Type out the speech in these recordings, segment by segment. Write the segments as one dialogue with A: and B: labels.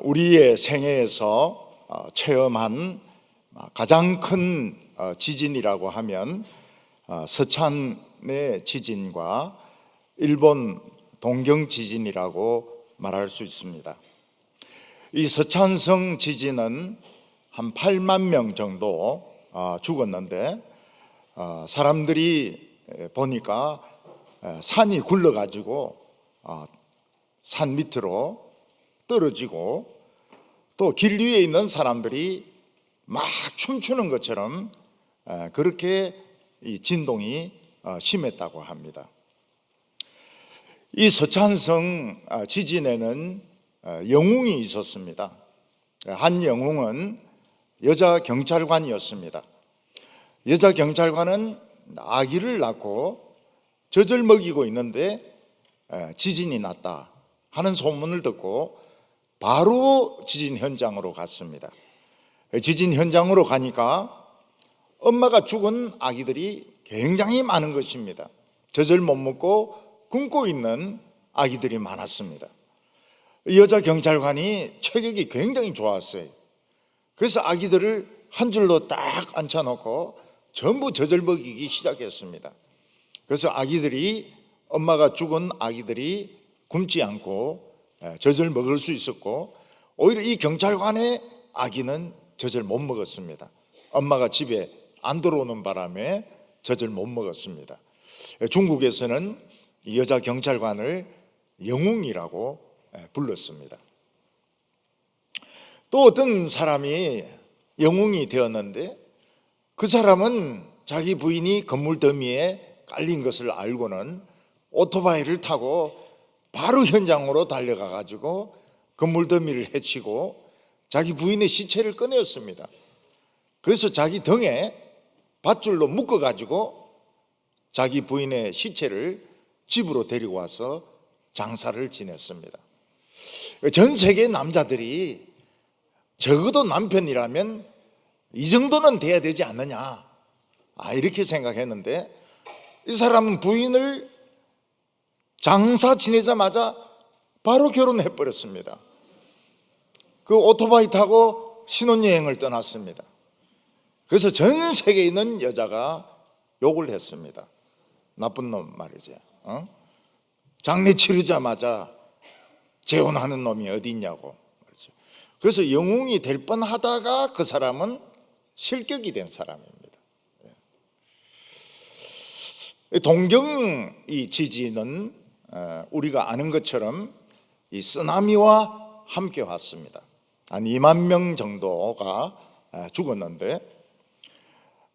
A: 우리의 생애에서 체험한 가장 큰 지진이라고 하면 서찬의 지진과 일본 동경 지진이라고 말할 수 있습니다. 이 서찬성 지진은 한 8만 명 정도 죽었는데 사람들이 보니까 산이 굴러가지고 산 밑으로 떨어지고 또 길 위에 있는 사람들이 막 춤추는 것처럼 그렇게 이 진동이 심했다고 합니다. 이 서찬성 지진에는 영웅이 있었습니다. 한 영웅은 여자 경찰관이었습니다. 여자 경찰관은 아기를 낳고 젖을 먹이고 있는데 지진이 났다 하는 소문을 듣고 바로 지진 현장으로 갔습니다. 지진 현장으로 가니까 엄마가 죽은 아기들이 굉장히 많은 것입니다. 젖을 못 먹고 굶고 있는 아기들이 많았습니다. 여자 경찰관이 체격이 굉장히 좋았어요. 그래서 아기들을 한 줄로 딱 앉혀놓고 전부 젖을 먹이기 시작했습니다. 그래서 아기들이 엄마가 죽은 아기들이 굶지 않고 젖을 먹을 수 있었고 오히려 이 경찰관의 아기는 젖을 못 먹었습니다. 엄마가 집에 안 들어오는 바람에 젖을 못 먹었습니다. 중국에서는 이 여자 경찰관을 영웅이라고 불렀습니다. 또 어떤 사람이 영웅이 되었는데 그 사람은 자기 부인이 건물 더미에 깔린 것을 알고는 오토바이를 타고 바로 현장으로 달려가 가지고 건물 더미를 해치고 자기 부인의 시체를 꺼내었습니다. 그래서 자기 등에 밧줄로 묶어 가지고 자기 부인의 시체를 집으로 데리고 와서 장사를 지냈습니다. 전 세계 남자들이 적어도 남편이라면 이 정도는 돼야 되지 않느냐 이렇게 생각했는데 이 사람은 부인을 장사 지내자마자 바로 결혼해 버렸습니다. 그 오토바이 타고 신혼여행을 떠났습니다. 그래서 전 세계에 있는 여자가 욕을 했습니다. 나쁜 놈 말이죠. 장례 치르자마자 재혼하는 놈이 어디 있냐고. 그래서 영웅이 될 뻔하다가 그 사람은 실격이 된 사람입니다. 동경 이 지진은 우리가 아는 것처럼 이 쓰나미와 함께 왔습니다. 한 2만 명 정도가 죽었는데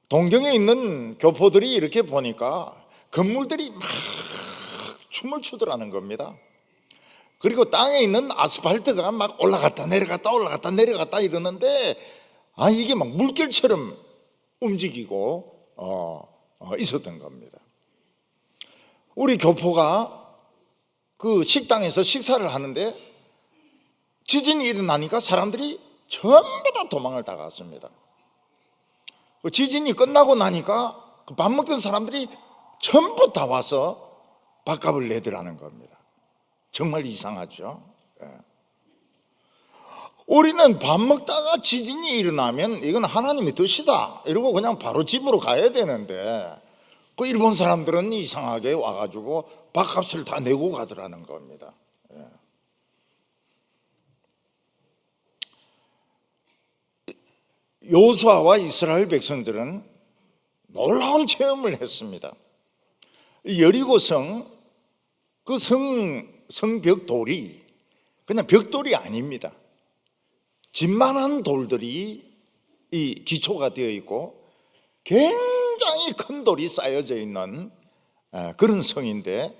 A: 동경에 있는 교포들이 이렇게 보니까 건물들이 막 춤을 추더라는 겁니다. 그리고 땅에 있는 아스팔트가 막 올라갔다 내려갔다 올라갔다 내려갔다 이러는데 이게 막 물결처럼 움직이고 있었던 겁니다. 우리 교포가 그 식당에서 식사를 하는데 지진이 일어나니까 사람들이 전부 다 도망을 다 갔습니다. 그 지진이 끝나고 나니까 그 밥 먹던 사람들이 전부 다 와서 밥값을 내더라는 겁니다. 정말 이상하죠. 우리는 밥 먹다가 지진이 일어나면 이건 하나님의 뜻이다 이러고 그냥 바로 집으로 가야 되는데 그 일본 사람들은 이상하게 와가지고 밥값을 다 내고 가더라는 겁니다. 여호수아와 이스라엘 백성들은 놀라운 체험을 했습니다. 여리고성 그 성벽돌이 그냥 벽돌이 아닙니다. 집만한 돌들이 이 기초가 되어 있고 굉장히 큰 돌이 쌓여져 있는 그런 성인데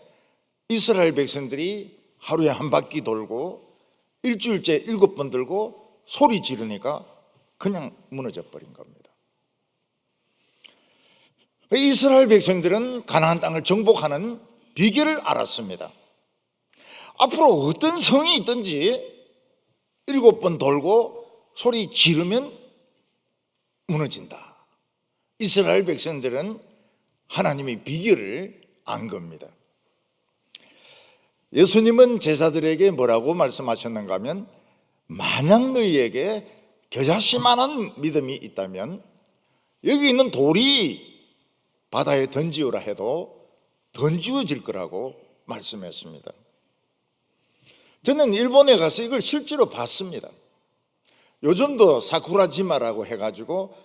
A: 이스라엘 백성들이 하루에 한 바퀴 돌고 일주일째 7번 들고 소리 지르니까 그냥 무너져 버린 겁니다. 이스라엘 백성들은 가나안 땅을 정복하는 비결을 알았습니다. 앞으로 어떤 성이 있든지 7번 돌고 소리 지르면 무너진다. 이스라엘 백성들은 하나님의 비결을 안 겁니다. 예수님은 제자들에게 뭐라고 말씀하셨는가 하면 만약 너희에게 겨자씨만한 믿음이 있다면 여기 있는 돌이 바다에 던지오라 해도 던지어질 거라고 말씀했습니다. 저는 일본에 가서 이걸 실제로 봤습니다. 요즘도 사쿠라지마라고 해가지고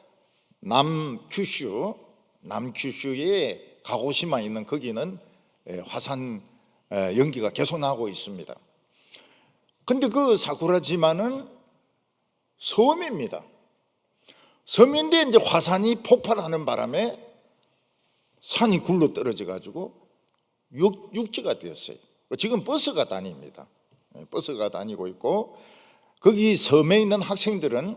A: 남큐슈에 가고시마 있는 거기는 화산 연기가 계속 나고 있습니다. 근데 그 사쿠라지마는 섬입니다. 섬인데 이제 화산이 폭발하는 바람에 산이 굴러 떨어져 가지고 육지가 되었어요. 지금 버스가 다닙니다. 버스가 다니고 있고, 거기 섬에 있는 학생들은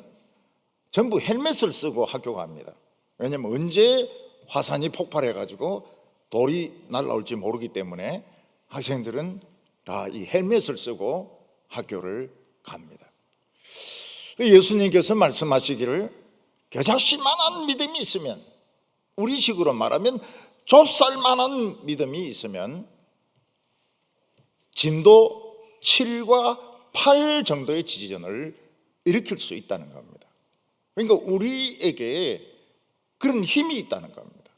A: 전부 헬멧을 쓰고 학교 갑니다. 왜냐하면 언제 화산이 폭발해 가지고 돌이 날아올지 모르기 때문에 학생들은 다 이 헬멧을 쓰고 학교를 갑니다. 예수님께서 말씀하시기를 겨자씨만한 믿음이 있으면, 우리식으로 말하면 좁쌀만한 믿음이 있으면 진도 7과 8 정도의 지진을 일으킬 수 있다는 겁니다. 그러니까 우리에게 그런 힘이 있다는 겁니다.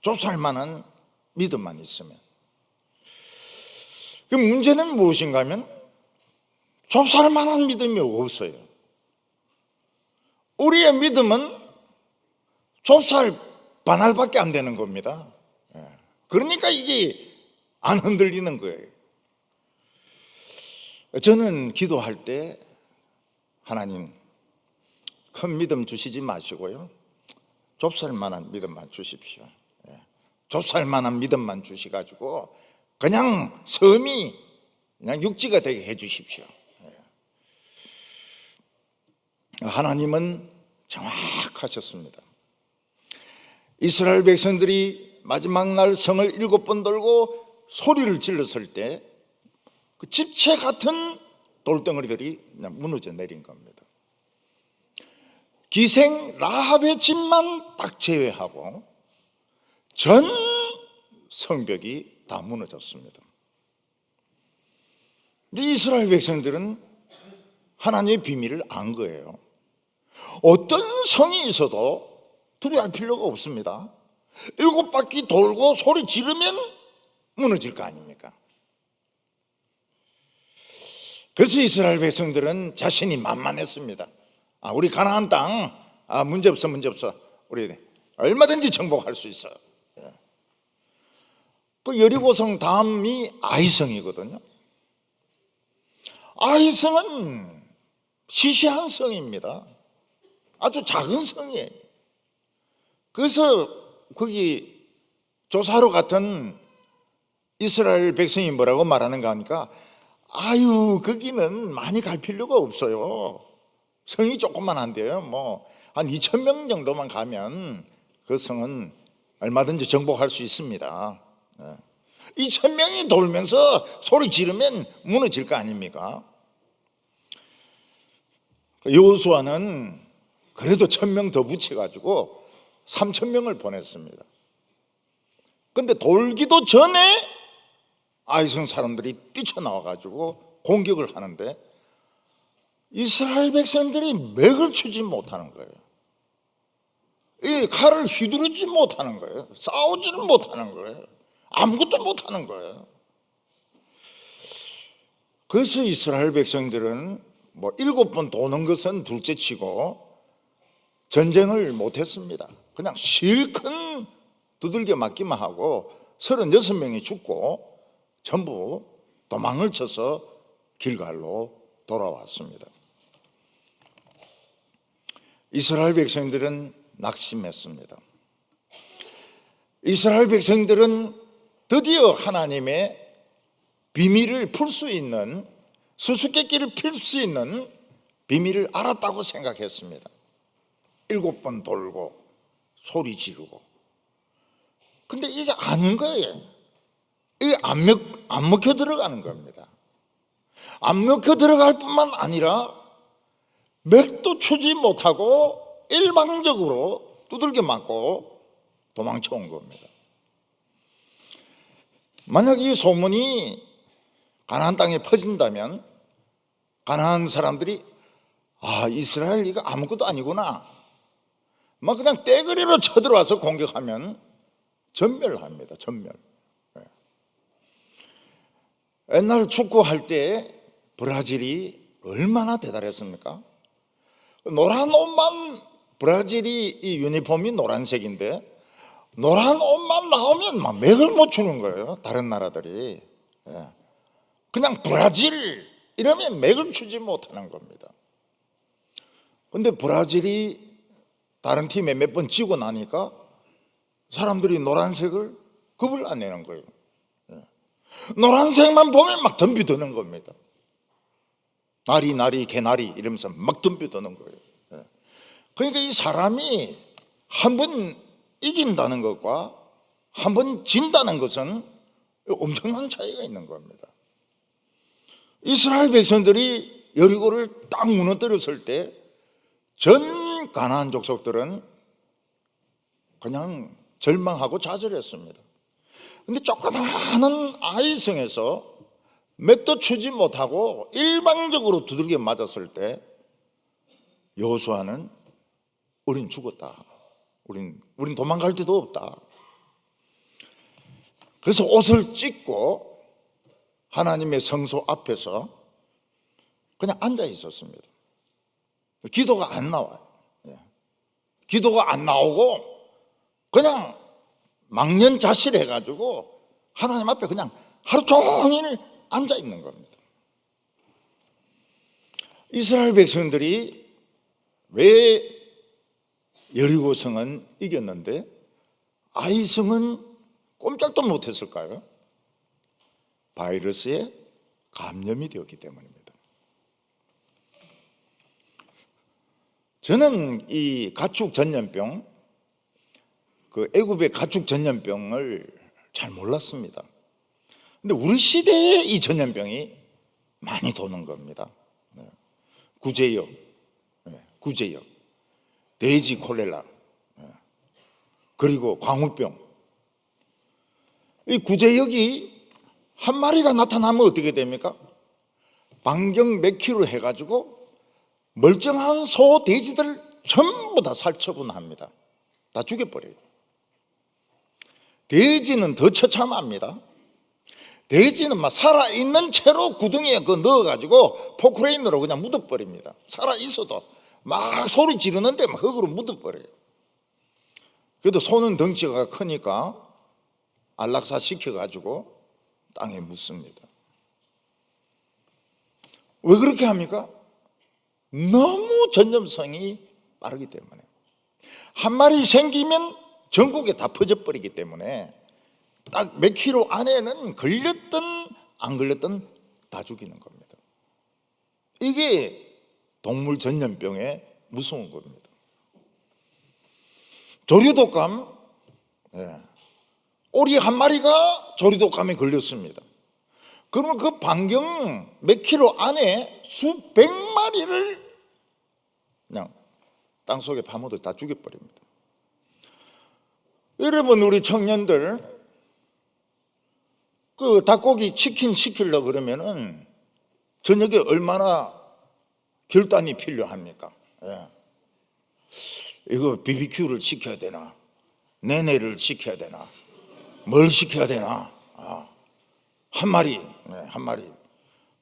A: 좁쌀만한 믿음만 있으면. 그 문제는 무엇인가 하면 좁쌀만한 믿음이 없어요. 우리의 믿음은 좁쌀 반알밖에 안 되는 겁니다. 그러니까 이게 안 흔들리는 거예요. 저는 기도할 때 하나님, 큰 믿음 주시지 마시고요, 좁쌀만한 믿음만 주십시오. 좁쌀만한 믿음만 주시가지고 그냥 섬이 그냥 육지가 되게 해 주십시오. 하나님은 정확하셨습니다. 이스라엘 백성들이 마지막 날 성을 7번 돌고 소리를 질렀을 때 그 집채 같은 돌덩어리들이 그냥 무너져 내린 겁니다. 기생 라합의 집만 딱 제외하고 전 성벽이 다 무너졌습니다. 근데 이스라엘 백성들은 하나님의 비밀을 안 거예요. 어떤 성이 있어도 두려워할 필요가 없습니다. 7바퀴 돌고 소리 지르면 무너질 거 아닙니까? 그래서 이스라엘 백성들은 자신이 만만했습니다. 우리 가나안 땅, 문제 없어. 우리 얼마든지 정복할 수 있어요. 그 여리고성 다음이 아이성이거든요. 아이성은 시시한 성입니다. 아주 작은 성이에요. 그래서 거기 조사로 같은 이스라엘 백성이 뭐라고 말하는가 하니까, 거기는 많이 갈 필요가 없어요. 성이 조금만 한데요. 한 2,000명 정도만 가면 그 성은 얼마든지 정복할 수 있습니다. 2,000명이 돌면서 소리 지르면 무너질 거 아닙니까? 여호수아는 그래도 1,000명 더 붙여가지고 3,000명을 보냈습니다. 근데 돌기도 전에 아이성 사람들이 뛰쳐나와가지고 공격을 하는데 이스라엘 백성들이 맥을 추지 못하는 거예요. 이 칼을 휘두르지 못하는 거예요. 싸우지는 못하는 거예요. 아무것도 못하는 거예요. 그래서 이스라엘 백성들은 7번 도는 것은 둘째치고 전쟁을 못했습니다. 그냥 실컷 두들겨 맞기만 하고 36명이 죽고 전부 도망을 쳐서 길갈로 돌아왔습니다. 이스라엘 백성들은 낙심했습니다. 이스라엘 백성들은 드디어 하나님의 비밀을 풀 수 있는, 수수께끼를 필 수 있는 비밀을 알았다고 생각했습니다. 7번 돌고 소리 지르고. 근데 이게 아닌 거예요. 이게 안 먹혀 들어가는 겁니다. 안 먹혀 들어갈 뿐만 아니라 맥도 추지 못하고 일방적으로 두들겨 맞고 도망쳐 온 겁니다. 만약 이 소문이 가나안 땅에 퍼진다면 가나안 사람들이 이스라엘 이거 아무것도 아니구나. 막 그냥 떼거리로 쳐들어와서 공격하면 전멸합니다. 전멸. 옛날 축구할 때 브라질이 얼마나 대단했습니까? 노란 옷만, 브라질이 이 유니폼이 노란색인데 노란 옷만 나오면 막 맥을 못 추는 거예요. 다른 나라들이. 그냥 브라질 이러면 맥을 추지 못하는 겁니다. 근데 브라질이 다른 팀에 몇 번 지고 나니까 사람들이 노란색을 겁을 안 내는 거예요. 노란색만 보면 막 덤벼드는 겁니다. 나리 개나리 이러면서 막 덤벼드는 거예요. 그러니까 이 사람이 한 번 이긴다는 것과 한 번 진다는 것은 엄청난 차이가 있는 겁니다. 이스라엘 백성들이 여리고를 딱 무너뜨렸을 때 전 가나안 족속들은 그냥 절망하고 좌절했습니다. 근데 조그마한 아이성에서 맥도 추지 못하고 일방적으로 두들겨 맞았을 때 여호수아는 우린 죽었다. 우린 도망갈 데도 없다. 그래서 옷을 찢고 하나님의 성소 앞에서 그냥 앉아 있었습니다. 기도가 안 나와요. 기도가 안 나오고 그냥 망연자실해가지고 하나님 앞에 그냥 하루 종일 앉아 있는 겁니다. 이스라엘 백성들이 왜 여리고성은 이겼는데 아이성은 꼼짝도 못했을까요? 바이러스에 감염이 되었기 때문입니다. 저는 이 가축 전염병, 그 애굽의 가축 전염병을 잘 몰랐습니다. 근데 우리 시대에 이 전염병이 많이 도는 겁니다. 구제역, 돼지 콜레라, 그리고 광우병. 이 구제역이 한 마리가 나타나면 어떻게 됩니까? 반경 몇 킬로 해가지고 멀쩡한 소, 돼지들 전부 다 살처분합니다. 다 죽여버려요. 돼지는 더 처참합니다. 돼지는 막 살아있는 채로 구덩이에 넣어가지고 포크레인으로 그냥 묻어버립니다. 살아있어도 막 소리 지르는데 막 흙으로 묻어버려요. 그래도 소는 덩치가 크니까 안락사 시켜가지고 땅에 묻습니다. 왜 그렇게 합니까? 너무 전염성이 빠르기 때문에. 한 마리 생기면 전국에 다 퍼져버리기 때문에 딱 몇 킬로 안에는 걸렸든 안 걸렸든 다 죽이는 겁니다. 이게 동물 전염병의 무서운 겁니다. 조류독감, 오리 한 마리가 조류독감에 걸렸습니다. 그러면 그 반경 몇 킬로 안에 수백 마리를 그냥 땅속에 파묻어 다 죽여버립니다. 여러분, 우리 청년들 그 닭고기 치킨 시키려고 그러면은 저녁에 얼마나 결단이 필요합니까? 이거 BBQ를 시켜야 되나? 내내를 시켜야 되나? 뭘 시켜야 되나? 한 마리,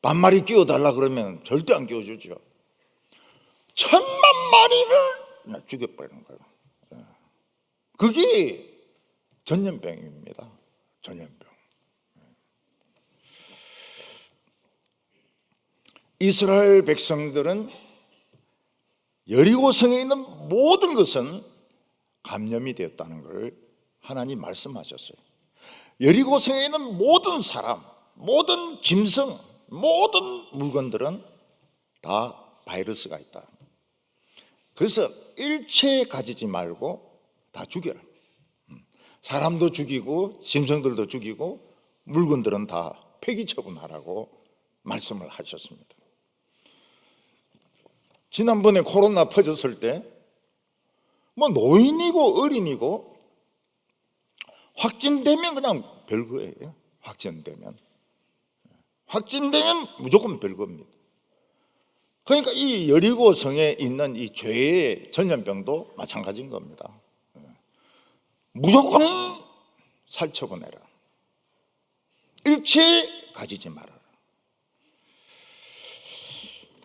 A: 반마리 끼워달라 그러면 절대 안 끼워주죠. 1000만 마리를 죽여버리는 거예요. 그게 전염병입니다. 전염병. 이스라엘 백성들은 여리고성에 있는 모든 것은 감염이 되었다는 것을 하나님 말씀하셨어요. 여리고성에 있는 모든 사람, 모든 짐승, 모든 물건들은 다 바이러스가 있다. 그래서 일체 가지지 말고 다 죽여라. 사람도 죽이고 짐승들도 죽이고 물건들은 다 폐기 처분하라고 말씀을 하셨습니다. 지난번에 코로나 퍼졌을 때 뭐 노인이고 어린이고 확진되면 그냥 별거예요. 확진되면 무조건 별거입니다. 그러니까 이 여리고 성에 있는 이 죄의 전염병도 마찬가지인 겁니다. 무조건 살처분해라. 일체 가지지 말아라.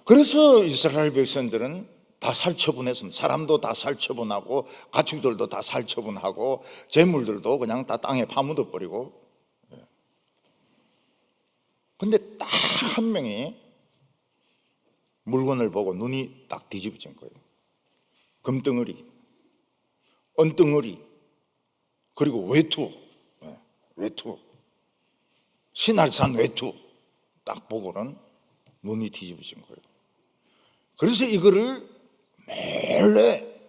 A: 그래서 이스라엘 백성들은 다 살처분했습니다. 사람도 다 살처분하고 가축들도 다 살처분하고 재물들도 그냥 다 땅에 파묻어 버리고. 근데 딱 한 명이 물건을 보고 눈이 딱 뒤집어진 거예요. 금덩어리, 은덩어리, 그리고 외투, 외투, 신할산 외투 딱 보고는 눈이 뒤집어진 거예요. 그래서 이거를 몰래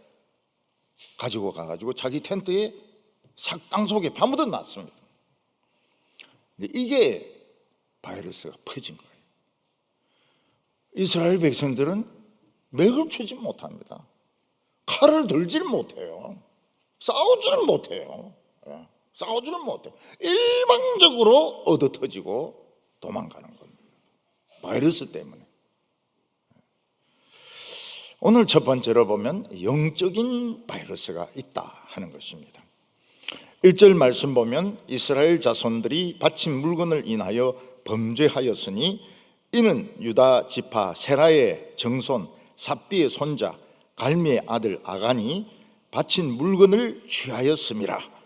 A: 가지고 가가지고 자기 텐트에 삭 속에 파묻어 놨습니다. 근데 이게 바이러스가 퍼진 거예요. 이스라엘 백성들은 맥을 추지 못합니다. 칼을 들질 못해요. 싸우지를 못해요. 싸우지를 못해요. 일방적으로 얻어터지고 도망가는 겁니다. 바이러스 때문에. 오늘 첫 번째로 보면 영적인 바이러스가 있다 하는 것입니다. 1절 말씀 보면 이스라엘 자손들이 바친 물건을 인하여 범죄하였으니 이는 유다 지파 세라의 정손 삽디의 손자 갈미의 아들 아간이 바친 물건을 취하였음이라.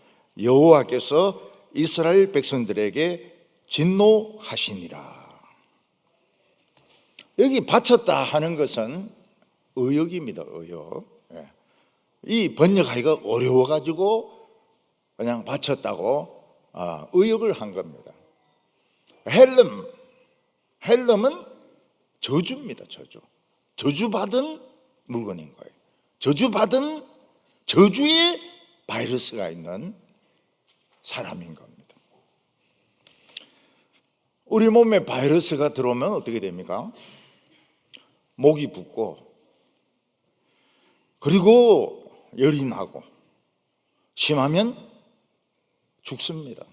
A: 여호와께서 이스라엘 백성들에게 진노하시니라. 여기 바쳤다 하는 것은 의역입니다. 의역. 이 번역하기가 어려워가지고 그냥 바쳤다고 의역을 한 겁니다. 헬름은 저주입니다. 저주받은 물건인 거예요. 저주받은 저주의 바이러스가 있는 사람인 겁니다. 우리 몸에 바이러스가 들어오면 어떻게 됩니까? 목이 붓고 그리고 열이 나고 심하면 죽습니다.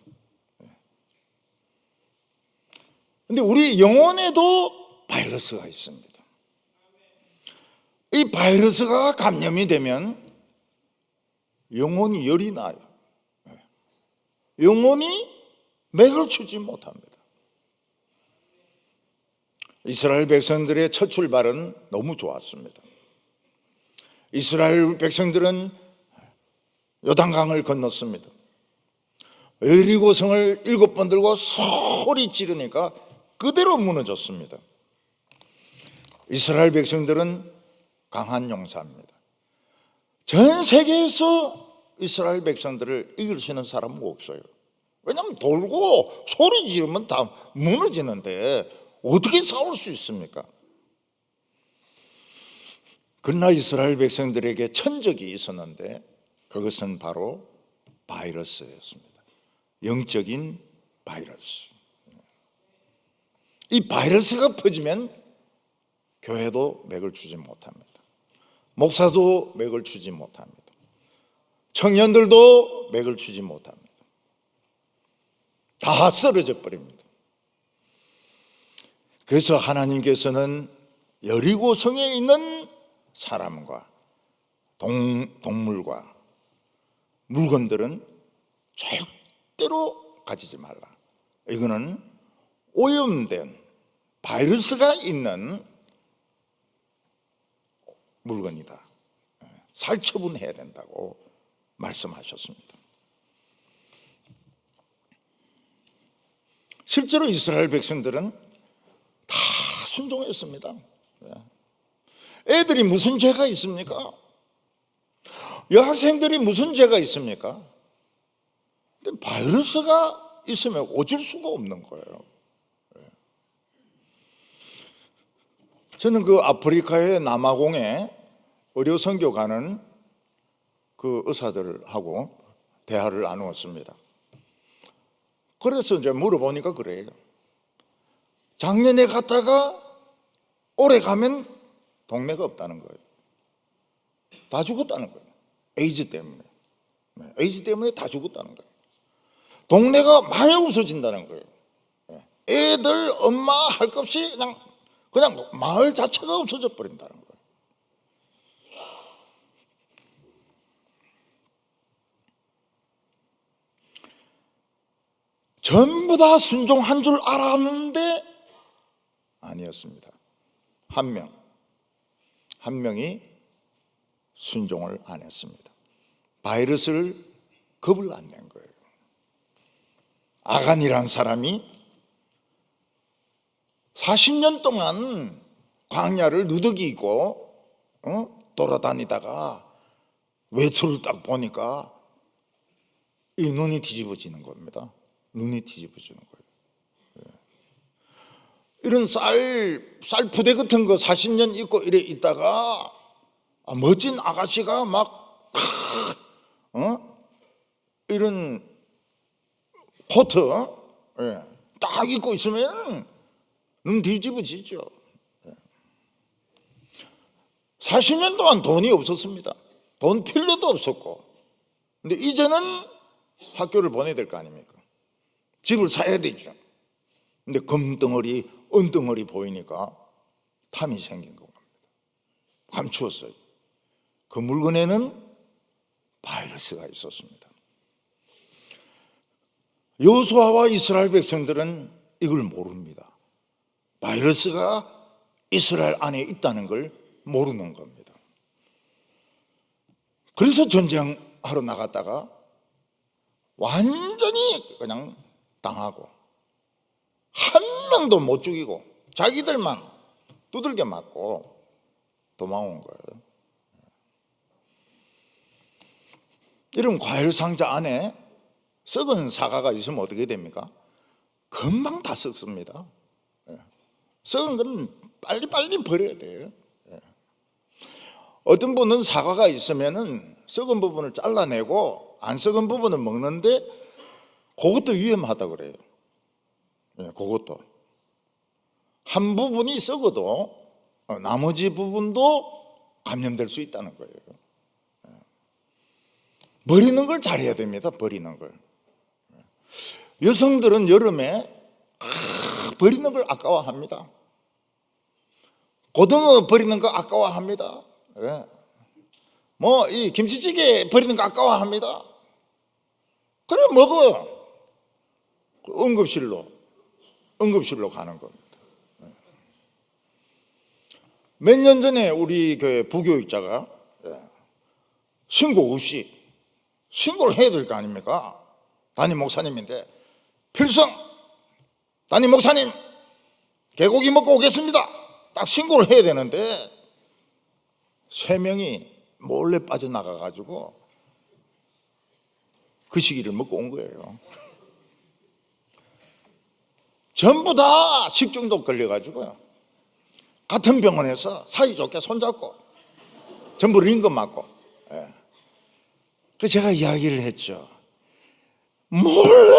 A: 근데 우리 영혼에도 바이러스가 있습니다. 이 바이러스가 감염이 되면 영혼이 열이 나요. 영혼이 맥을 추지 못합니다. 이스라엘 백성들의 첫 출발은 너무 좋았습니다. 이스라엘 백성들은 요단강을 건넜습니다. 여리고성을 7번 들고 소리 지르니까 그대로 무너졌습니다. 이스라엘 백성들은 강한 용사입니다. 전 세계에서 이스라엘 백성들을 이길 수 있는 사람은 없어요. 왜냐하면 돌고 소리 지르면 다 무너지는데 어떻게 싸울 수 있습니까? 그러나 이스라엘 백성들에게 천적이 있었는데 그것은 바로 바이러스였습니다. 영적인 바이러스. 이 바이러스가 퍼지면 교회도 맥을 추지 못합니다. 목사도 맥을 추지 못합니다. 청년들도 맥을 추지 못합니다. 다 쓰러져 버립니다. 그래서 하나님께서는 여리고성에 있는 사람과 동물과 물건들은 절대로 가지지 말라. 이거는 오염된 바이러스가 있는 물건이다. 살처분해야 된다고 말씀하셨습니다. 실제로 이스라엘 백성들은 다 순종했습니다. 애들이 무슨 죄가 있습니까? 여학생들이 무슨 죄가 있습니까? 근데 바이러스가 있으면 어쩔 수가 없는 거예요. 저는 그 아프리카의 남아공에 의료 선교 가는 그 의사들하고 대화를 나누었습니다. 그래서 이제 물어보니까 그래요. 작년에 갔다가 올해 가면 동네가 없다는 거예요. 다 죽었다는 거예요. 에이즈 때문에. 에이즈 때문에 다 죽었다는 거예요. 동네가 많이 없어진다는 거예요. 애들 엄마 할 것 없이 그냥 그냥 마을 자체가 없어져 버린다는 거예요. 전부 다 순종한 줄 알았는데 아니었습니다. 한 명이 순종을 안 했습니다. 바이러스를 겁을 안 낸 거예요. 아간이란 사람이 40년 동안 광야를 누더기고 돌아다니다가 외투를 딱 보니까 이 눈이 뒤집어지는 겁니다. 눈이 뒤집어지는 거예요. 이런 쌀 부대 같은 거 40년 입고 이래 있다가 멋진 아가씨가 막 이런 코트 딱 입고 있으면 눈 뒤집어지죠. 40년 동안 돈이 없었습니다. 돈 필요도 없었고, 근데 이제는 학교를 보내야 될 거 아닙니까? 집을 사야 되죠. 근데 금덩어리, 은덩어리 보이니까 탐이 생긴 겁니다. 감추었어요. 그 물건에는 바이러스가 있었습니다. 여호수아와 이스라엘 백성들은 이걸 모릅니다. 바이러스가 이스라엘 안에 있다는 걸 모르는 겁니다. 그래서 전쟁하러 나갔다가 완전히 그냥 당하고 한 명도 못 죽이고 자기들만 두들겨 맞고 도망온 거예요. 이런 과일 상자 안에 썩은 사과가 있으면 어떻게 됩니까? 금방 다 썩습니다. 썩은 건 빨리빨리 버려야 돼요. 어떤 분은 사과가 있으면은 썩은 부분을 잘라내고 안 썩은 부분은 먹는데 그것도 위험하다 그래요. 그것도 한 부분이 썩어도 나머지 부분도 감염될 수 있다는 거예요. 버리는 걸 잘해야 됩니다. 버리는 걸. 여성들은 여름에 버리는 걸 아까워합니다. 고등어 버리는 거 아까워합니다. 뭐 이 김치찌개 버리는 거 아까워합니다. 그래 먹어요. 응급실로 가는 겁니다. 몇 년 전에 우리 교회 부교육자가 신고 없이 신고를 해야 될 거 아닙니까? 담임 목사님인데 필성 담임 목사님 개고기 먹고 오겠습니다. 딱 신고를 해야 되는데 3명이 몰래 빠져나가가지고 그 시기를 먹고 온 거예요. 전부 다 식중독 걸려가지고요. 같은 병원에서 사이좋게 손잡고 전부 링거 맞고. 그 제가 이야기를 했죠. 몰래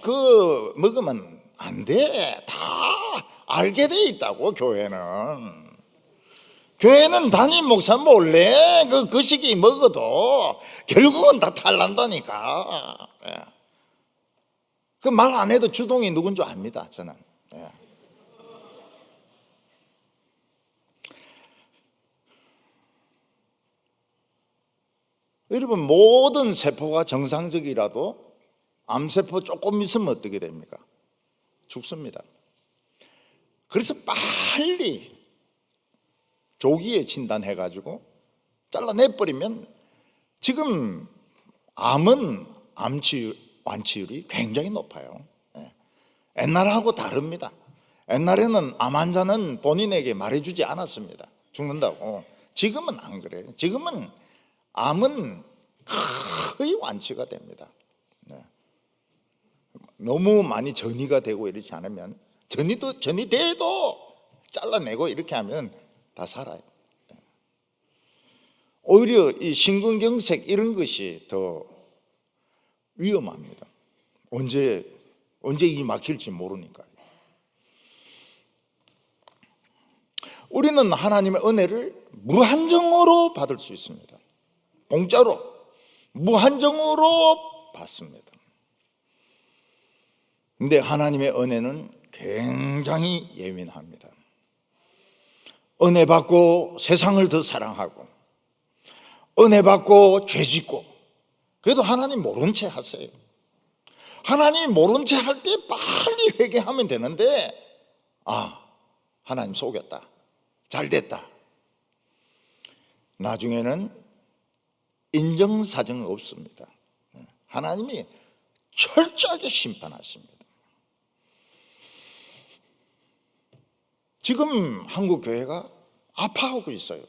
A: 그 먹으면 안 돼. 다 알게 돼 있다고 교회는. 교회는 담임 목사 몰래 그 시기 먹어도 결국은 다 탈난다니까. 그 말 안 해도 주동이 누군 줄 압니다. 저는. 여러분 모든 세포가 정상적이라도 암세포 조금 있으면 어떻게 됩니까? 죽습니다. 그래서 빨리 조기에 진단해가지고 잘라내버리면 지금 암은 완치율이 굉장히 높아요. 옛날하고 다릅니다. 옛날에는 암 환자는 본인에게 말해주지 않았습니다. 죽는다고. 지금은 안 그래요. 지금은 암은 거의 완치가 됩니다. 너무 많이 전이가 되고 이렇지 않으면 전이 돼도 잘라내고 이렇게 하면 다 살아요. 오히려 이 심근경색 이런 것이 더 위험합니다. 언제 이 막힐지 모르니까요. 우리는 하나님의 은혜를 무한정으로 받을 수 있습니다. 공짜로 무한정으로 받습니다. 근데 하나님의 은혜는 굉장히 예민합니다. 은혜 받고 세상을 더 사랑하고 은혜 받고 죄 짓고, 그래도 하나님 모른 채 하세요. 하나님 모른 채 할 때 빨리 회개하면 되는데, 하나님 속였다, 잘됐다, 나중에는 인정사정 없습니다. 하나님이 철저하게 심판하십니다. 지금 한국 교회가 아파하고 있어요.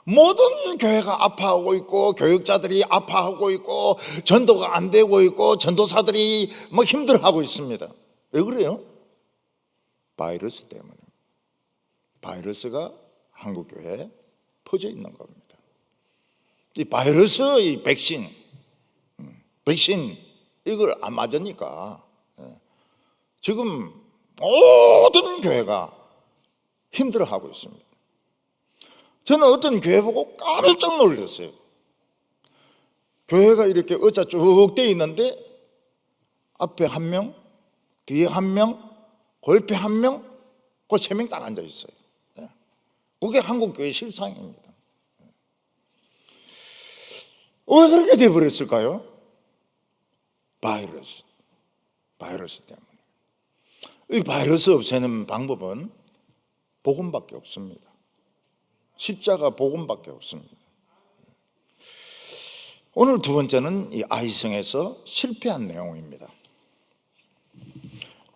A: 모든 교회가 아파하고 있고, 교육자들이 아파하고 있고, 전도가 안 되고 있고, 전도사들이 힘들어하고 있습니다. 왜 그래요? 바이러스 때문에. 바이러스가 한국 교회에 퍼져 있는 겁니다. 이 바이러스, 이 백신 이걸 안 맞으니까 지금 모든 교회가 힘들어하고 있습니다. 저는 어떤 교회 보고 깜짝 놀랐어요. 교회가 이렇게 의자 쭉 돼 있는데 앞에 한 명, 뒤에 한 명, 그 옆에 한 명, 그 세 명 딱 앉아 있어요. 그게 한국 교회 실상입니다. 왜 그렇게 돼버렸을까요? 바이러스 때문에. 이 바이러스 없애는 방법은 복음밖에 없습니다. 십자가 복음밖에 없습니다. 오늘 두 번째는 이 아이성에서 실패한 내용입니다.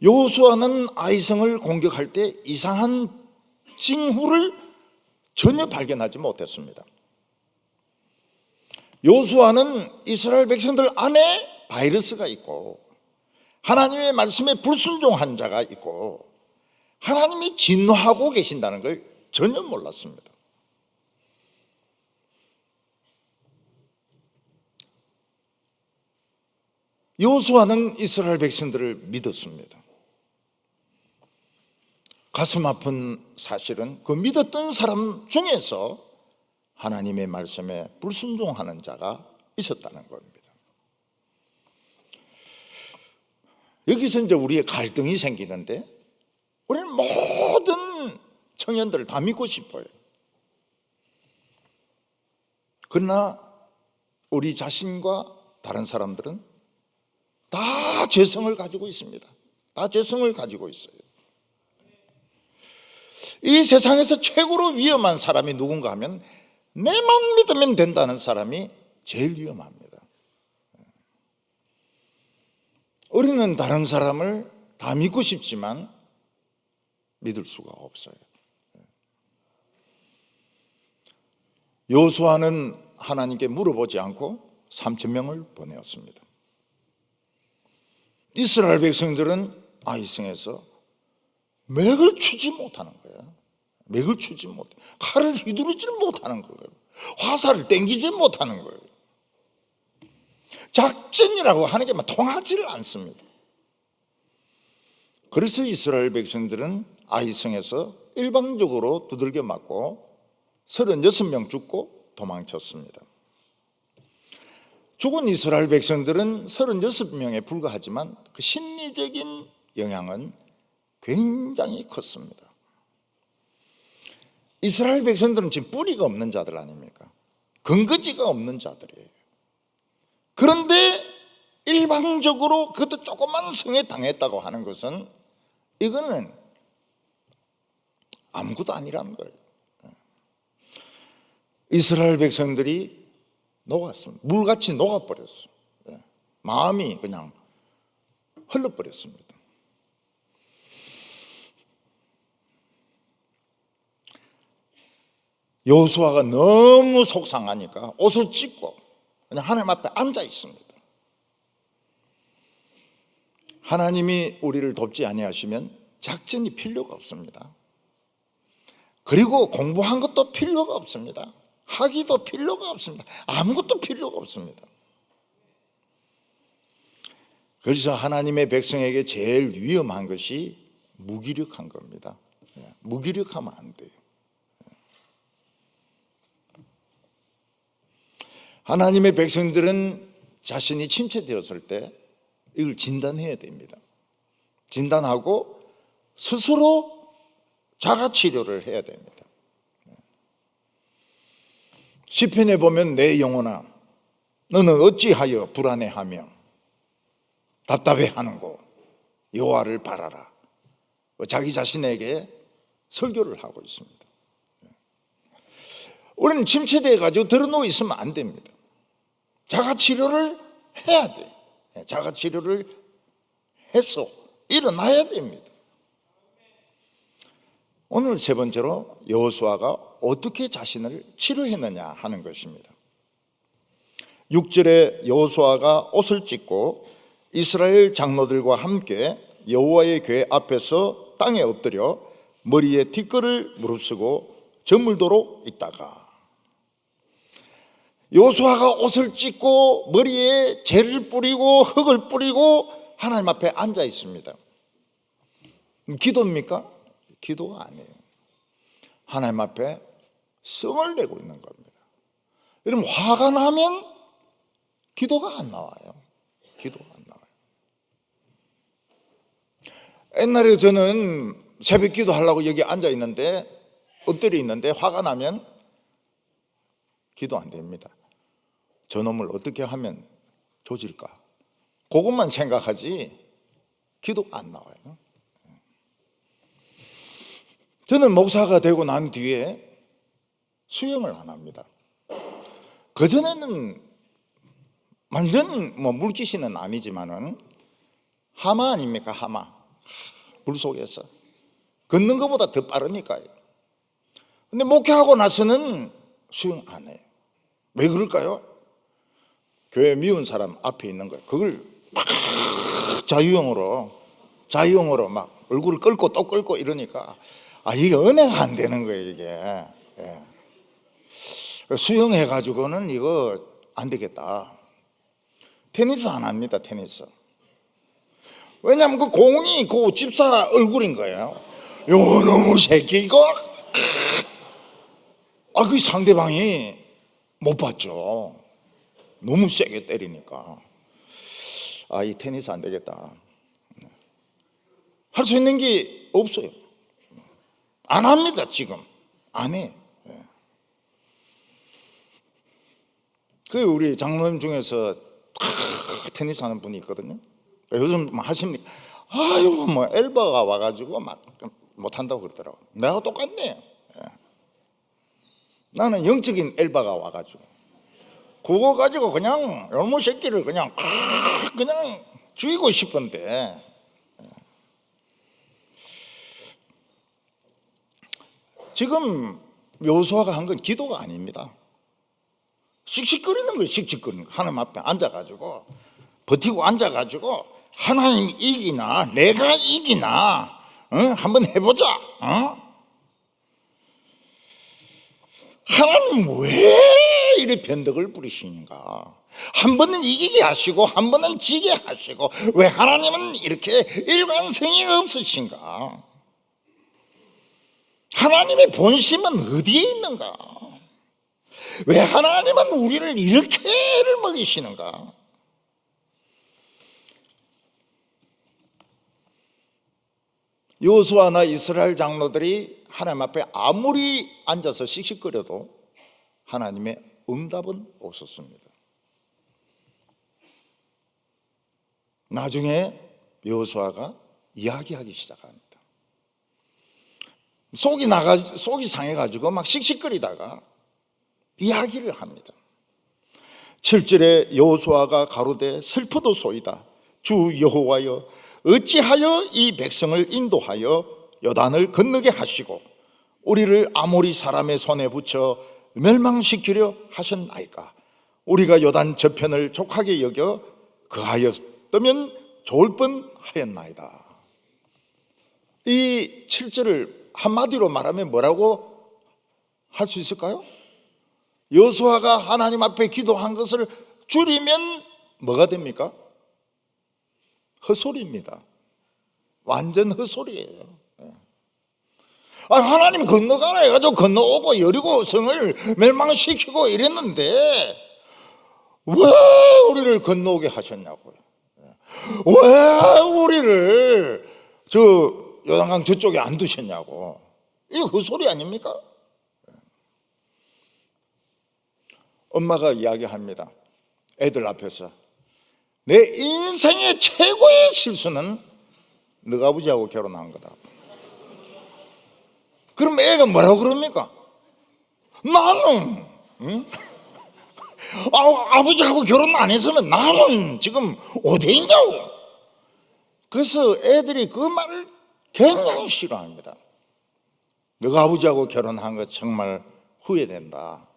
A: 여호수아는 아이성을 공격할 때 이상한 징후를 전혀 발견하지 못했습니다. 여호수아는 이스라엘 백성들 안에 바이러스가 있고, 하나님의 말씀에 불순종한 자가 있고, 하나님이 진노하고 계신다는 걸 전혀 몰랐습니다. 여호수아는 이스라엘 백성들을 믿었습니다. 가슴 아픈 사실은 그 믿었던 사람 중에서 하나님의 말씀에 불순종하는 자가 있었다는 겁니다. 여기서 이제 우리의 갈등이 생기는데, 우리는 모든 청년들을 다 믿고 싶어요. 그러나 우리 자신과 다른 사람들은 다 죄성을 가지고 있습니다. 다 죄성을 가지고 있어요. 이 세상에서 최고로 위험한 사람이 누군가 하면 내만 믿으면 된다는 사람이 제일 위험합니다. 우리는 다른 사람을 다 믿고 싶지만 믿을 수가 없어요. 여호수아는 하나님께 물어보지 않고 3,000명을 보내었습니다. 이스라엘 백성들은 아이성에서 맥을 추지 못하는 거예요. 맥을 추지 못해, 칼을 휘두르지 못하는 거예요. 화살을 땡기지 못하는 거예요. 작전이라고 하는 게 통하지를 않습니다. 그래서 이스라엘 백성들은 아이성에서 일방적으로 두들겨 맞고 36명 죽고 도망쳤습니다. 죽은 이스라엘 백성들은 36명에 불과하지만 그 심리적인 영향은 굉장히 컸습니다. 이스라엘 백성들은 지금 뿌리가 없는 자들 아닙니까? 근거지가 없는 자들이에요. 그런데 일방적으로 그것도 조그만 성에 당했다고 하는 것은, 이거는 아무것도 아니라는 거예요. 이스라엘 백성들이 녹았습니다. 물같이 녹아버렸어요. 마음이 그냥 흘러버렸습니다. 여호수아가 너무 속상하니까 옷을 찢고 그냥 하나님 앞에 앉아 있습니다. 하나님이 우리를 돕지 아니하시면 작전이 필요가 없습니다. 그리고 공부한 것도 필요가 없습니다. 하기도 필요가 없습니다. 아무것도 필요가 없습니다. 그래서 하나님의 백성에게 제일 위험한 것이 무기력한 겁니다. 무기력하면 안 돼요. 하나님의 백성들은 자신이 침체되었을 때 이걸 진단해야 됩니다. 진단하고 스스로 자가치료를 해야 됩니다. 시편에 보면 내 영혼아 너는 어찌하여 불안해하며 답답해하는고 여호와를 바라라. 자기 자신에게 설교를 하고 있습니다. 우리는 침체되어 가지고 들어누워 있으면 안 됩니다. 자가치료를 해야 돼. 자가치료를 해서 일어나야 됩니다. 오늘 세 번째로 여호수아가 어떻게 자신을 치료했느냐 하는 것입니다. 6절에 여호수아가 옷을 찢고 이스라엘 장로들과 함께 여호와의 궤 앞에서 땅에 엎드려 머리에 티끌을 무릅쓰고 저물도록 있다가, 여호수아가 옷을 찢고 머리에 재를 뿌리고 흙을 뿌리고 하나님 앞에 앉아 있습니다. 기도입니까? 기도가 아니에요. 하나님 앞에 성을 내고 있는 겁니다. 여러분, 화가 나면 기도가 안 나와요. 기도가 안 나와요. 옛날에 저는 새벽 기도 하려고 여기 앉아 있는데, 엎드려 있는데 화가 나면 기도 안 됩니다. 저놈을 어떻게 하면 조질까? 그것만 생각하지 기도가 안 나와요. 저는 목사가 되고 난 뒤에 수영을 안 합니다. 그전에는 완전 물귀신은 아니지만은 하마 아닙니까? 하마. 물속에서 걷는 것보다 더 빠르니까요. 근데 목회하고 나서는 수영 안 해요. 왜 그럴까요? 교회 미운 사람 앞에 있는 거예요. 그걸 막 자유형으로 막 얼굴을 끌고 또 끌고 이러니까 이게 은혜가 안 되는 거예요, 이게. 예. 수영해가지고는 이거 안 되겠다. 테니스 안 합니다, 테니스. 왜냐하면 그 공이 그 집사 얼굴인 거예요. 요 놈의 새끼 이거. 그 상대방이 못 봤죠. 너무 세게 때리니까. 이 테니스 안 되겠다. 할 수 있는 게 없어요. 안 합니다, 지금. 안 해. 그 우리 장로님 중에서 테니스 하는 분이 있거든요. 요즘 하십니까? 엘바가 와가지고 막 못한다고 그러더라고. 내가 똑같네. 나는 영적인 엘바가 와가지고 그거 가지고 그냥 요놈의 새끼를 그냥 죽이고 싶은데, 지금 여호수아가 한 건 기도가 아닙니다. 씩씩거리는 거예요. 씩씩거리는 거. 하나님 앞에 앉아가지고 버티고 앉아가지고 하나님 이기나 내가 이기나 한번 해보자. 하나님 왜 이래 변덕을 부리시는가? 한 번은 이기게 하시고 한 번은 지게 하시고 왜 하나님은 이렇게 일관성이 없으신가? 하나님의 본심은 어디에 있는가? 왜 하나님은 우리를 이렇게를 먹이시는가? 여호수아나 이스라엘 장로들이 하나님 앞에 아무리 앉아서 씩씩거려도 하나님의 응답은 없었습니다. 나중에 여호수아가 이야기하기 시작합니다. 속이 상해가지고 막 씩씩거리다가 이야기를 합니다. 7절에 여호수아가 가로되 슬퍼도소이다. 주 여호와여 어찌하여 이 백성을 인도하여 요단을 건너게 하시고 우리를 아모리 사람의 손에 붙여 멸망시키려 하셨나이까? 우리가 요단 저편을 족하게 여겨 거하였다면 좋을 뻔하였나이다. 이 7절을 한마디로 말하면 뭐라고 할 수 있을까요? 여호수아가 하나님 앞에 기도한 것을 줄이면 뭐가 됩니까? 헛소리입니다. 완전 헛소리예요. 하나님 건너가라 해가지고 건너오고 여리고 성을 멸망시키고 이랬는데 왜 우리를 건너오게 하셨냐고요. 왜 우리를 저 요단강 저쪽에 안 두셨냐고. 이거 헛소리 아닙니까? 엄마가 이야기합니다. 애들 앞에서 내 인생의 최고의 실수는 너가 아버지하고 결혼한 거다. 그럼 애가 뭐라고 그럽니까? 나는 아버지하고 결혼 안 했으면 나는 지금 어디 있냐고. 그래서 애들이 그 말을 굉장히 싫어합니다. 너가 아버지하고 결혼한 거 정말 후회된다.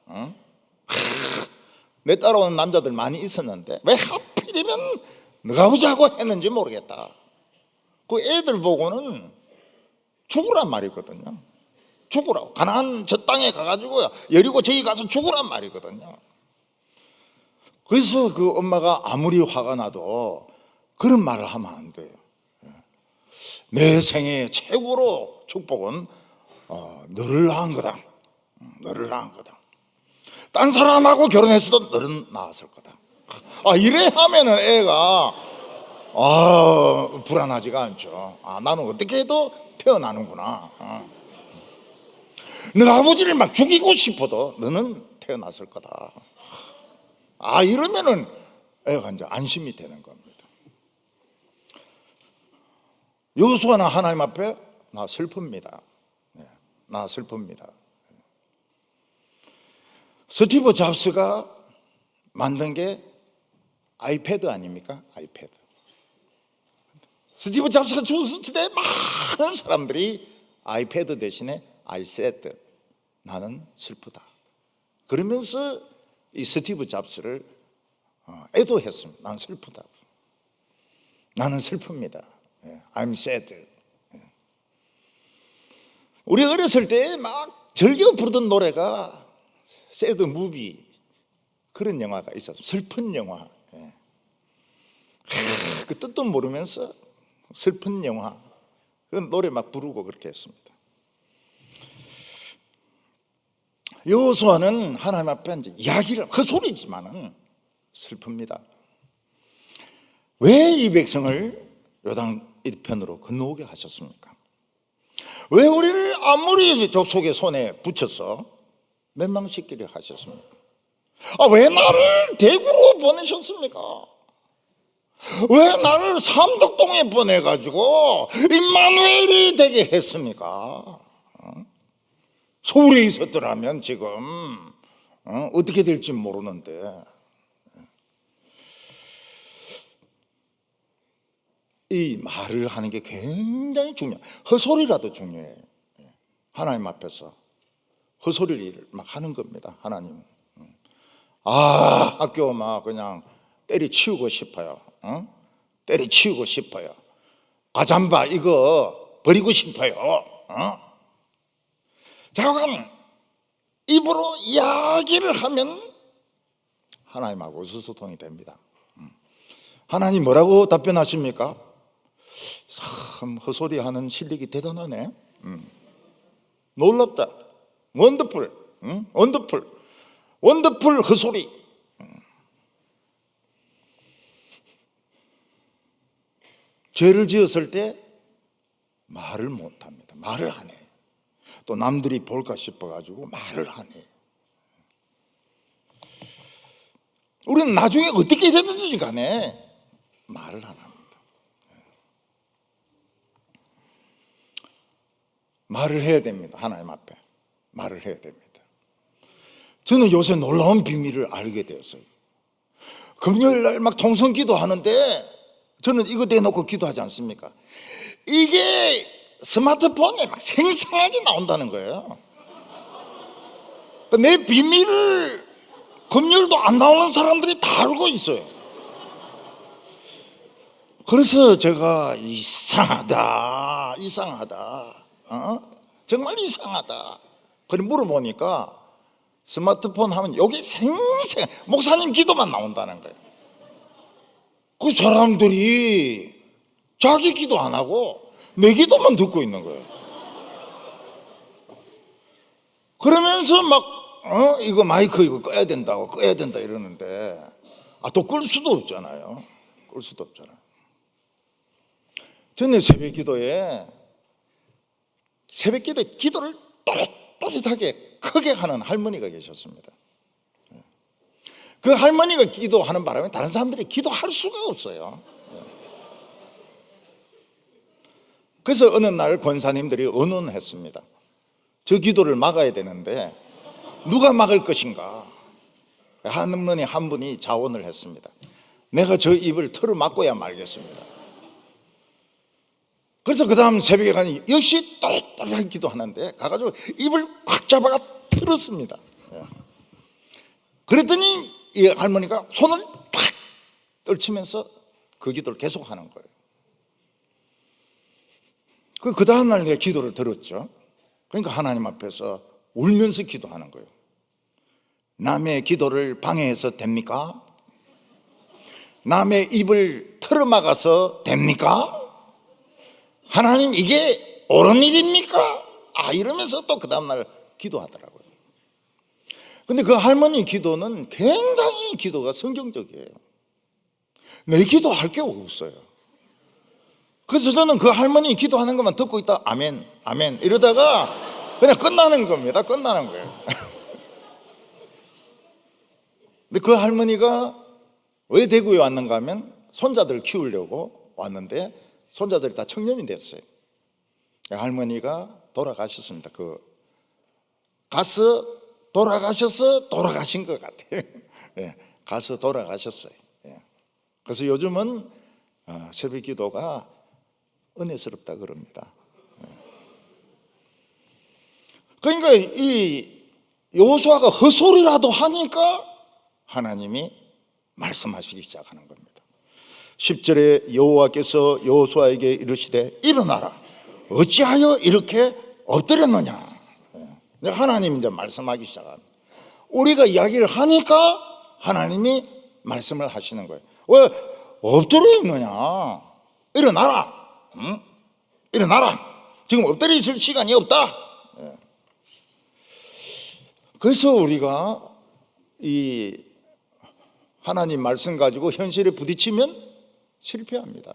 A: 내 따라오는 남자들 많이 있었는데 왜 하필이면 너가 아버지하고 했는지 모르겠다. 그 애들 보고는 죽으란 말이거든요. 죽으라고. 가나안 저 땅에 가가지고 여리고 저기 가서 죽으란 말이거든요. 그래서 그 엄마가 아무리 화가 나도 그런 말을 하면 안 돼요. 내 생애 최고로 축복은 너를 낳은 거다. 너를 낳은 거다. 딴 사람하고 결혼했어도 너는 낳았을 거다. 이래 하면은 애가 불안하지가 않죠. 나는 어떻게 해도 태어나는구나. 너 아버지를 막 죽이고 싶어도 너는 태어났을 거다. 이러면은 애가 이제 안심이 되는 겁니다. 여호수아는 하나님 앞에 나 슬픕니다. 나 슬픕니다. 스티브 잡스가 만든 게 아이패드 아닙니까? 아이패드. 스티브 잡스가 죽었을 때 많은 사람들이 아이패드 대신에 I said 나는 슬프다. 그러면서 이 스티브 잡스를 애도했습니다. 난 슬프다. 나는 슬픕니다. I'm sad. 우리 어렸을 때 막 즐겨 부르던 노래가 새드 무비 그런 영화가 있었어요. 슬픈 영화. 그 뜻도 모르면서 슬픈 영화 그 노래 막 부르고 그렇게 했습니다. 여호수아는 하나님 앞에 이제 이야기를 헛소리지만은 슬픕니다. 왜 이 백성을 요단 이편으로 건너오게 하셨습니까? 왜 우리를 아무리 족속의 손에 붙여서 멸망시키려 하셨습니까? 왜 나를 대구로 보내셨습니까? 왜 나를 삼덕동에 보내가지고 임마누엘이 되게 했습니까? 서울에 있었더라면 지금 어떻게 될지 모르는데 이 말을 하는 게 굉장히 중요해요. 헛소리라도 중요해요. 하나님 앞에서 헛소리를 막 하는 겁니다. 하나님 학교 막 그냥 때려치우고 싶어요. 때려치우고 싶어요. 가잠바 이거 버리고 싶어요. 자관 입으로 이야기를 하면 하나님하고 의사소통이 됩니다. 하나님 뭐라고 답변하십니까? 참 헛소리하는 실력이 대단하네. 놀랍다. 원더풀. 원더풀 헛소리. 죄를 지었을 때 말을 못합니다. 말을 안 해. 또 남들이 볼까 싶어가지고 말을 안 해. 우리는 나중에 어떻게 되든지 간에 말을 안 합니다. 말을 해야 됩니다. 하나님 앞에 말을 해야 됩니다. 저는 요새 놀라운 비밀을 알게 되었어요. 금요일 날 막 통성기도 하는데 저는 이거 대놓고 기도하지 않습니까? 이게 스마트폰에 막 생생하게 나온다는 거예요. 내 비밀을 금요일도 안 나오는 사람들이 다 알고 있어요. 그래서 제가 이상하다 정말 이상하다 그래 물어보니까 스마트폰 하면 여기 생생 목사님 기도만 나온다는 거예요. 그 사람들이 자기 기도 안 하고 내 기도만 듣고 있는 거예요. 그러면서 막 이거 마이크 이거 꺼야 된다 이러는데 또 끌 수도 없잖아요. 끌 수도 없잖아요. 저는 새벽 기도를 또릿또릿하게 크게 하는 할머니가 계셨습니다. 그 할머니가 기도하는 바람에 다른 사람들이 기도할 수가 없어요. 그래서 어느 날 권사님들이 의논했습니다. 저 기도를 막아야 되는데 누가 막을 것인가? 할머니 한 분이 자원을 했습니다. 내가 저 입을 털어 막고야 말겠습니다. 그래서 그 다음 새벽에 가니 역시 또렷하게 기도하는데 가가지고 입을 꽉 잡아가 틀었습니다. 그랬더니 이 할머니가 손을 탁 떨치면서 그 기도를 계속하는 거예요. 그 다음날 내 기도를 들었죠. 그러니까 하나님 앞에서 울면서 기도하는 거예요. 남의 기도를 방해해서 됩니까? 남의 입을 틀어막아서 됩니까? 하나님 이게 옳은 일입니까? 이러면서 또 그 다음날 기도하더라고요. 근데 그 할머니 기도는 굉장히 기도가 성경적이에요. 내 기도할 게 없어요. 그래서 저는 그 할머니 기도하는 것만 듣고 있다 아멘 아멘 이러다가 그냥 끝나는 겁니다. 끝나는 거예요. 근데 그 할머니가 왜 대구에 왔는가 하면 손자들 키우려고 왔는데 손자들이 다 청년이 됐어요. 할머니가 돌아가셨습니다. 가서 돌아가셔서 돌아가신 것 같아요. 예, 가서 돌아가셨어요. 예. 그래서 요즘은 새벽 기도가 은혜스럽다 그럽니다. 예. 그러니까 이 여호수아가 헛소리라도 하니까 하나님이 말씀하시기 시작하는 겁니다. 10절에 여호와께서 여호수아에게 이르시되 일어나라 어찌하여 이렇게 엎드렸느냐. 하나님이 이제 말씀하기 시작합니다. 우리가 이야기를 하니까 하나님이 말씀을 하시는 거예요. 왜 엎드려 있느냐? 일어나라. 응? 일어나라. 지금 엎드려 있을 시간이 없다. 그래서 우리가 이 하나님 말씀 가지고 현실에 부딪히면 실패합니다.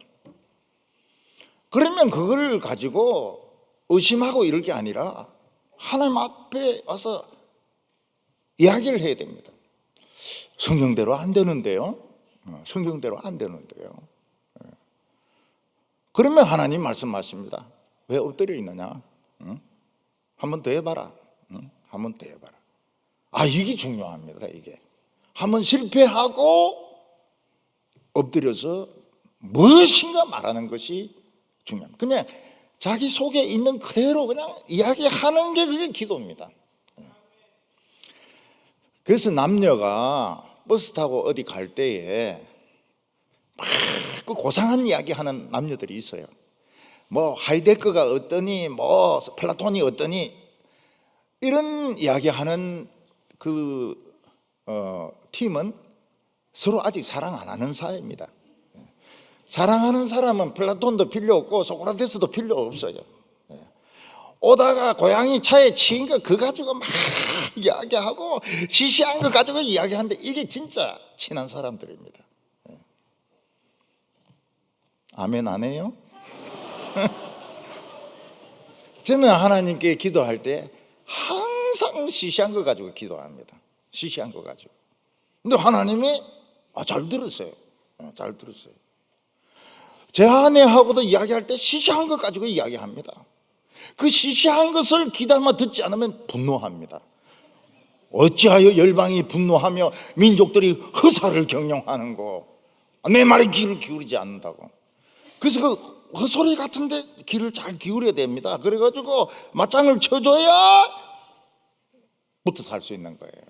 A: 그러면 그걸 가지고 의심하고 이럴 게 아니라 하나님 앞에 와서 이야기를 해야 됩니다. 성경대로 안 되는데요. 성경대로 안 되는데요. 그러면 하나님 말씀하십니다. 왜 엎드려 있느냐? 한 번 더 해봐라. 한 번 더 해봐라. 이게 중요합니다. 이게 한번 실패하고 엎드려서 무엇인가 말하는 것이 중요합니다. 그냥 자기 속에 있는 그대로 그냥 이야기하는 게 그게 기도입니다. 그래서 남녀가 버스 타고 어디 갈 때에 막 그 고상한 이야기하는 남녀들이 있어요. 뭐 하이데거가 어떠니, 뭐 플라톤이 어떠니 이런 이야기하는 팀은 서로 아직 사랑 안 하는 사이입니다. 사랑하는 사람은 플라톤도 필요 없고 소크라테스도 필요 없어요. 오다가 고양이 차에 치인 거 그거 가지고 막 이야기하고 시시한 거 가지고 이야기하는데 이게 진짜 친한 사람들입니다. 아멘 안 해요? 저는 하나님께 기도할 때 항상 시시한 거 가지고 기도합니다. 시시한 거 가지고. 근데 하나님이 잘 들었어요. 잘 들었어요. 제 아내하고도 이야기할 때 시시한 것 가지고 이야기합니다. 그 시시한 것을 귀담아 듣지 않으면 분노합니다. 어찌하여 열방이 분노하며 민족들이 허사를 경영하는고 내 말에 귀를 기울이지 않는다고. 그래서 그 헛소리 같은데 귀를 잘 기울여야 됩니다. 그래가지고 맞장을 쳐줘야 부터 살 수 있는 거예요.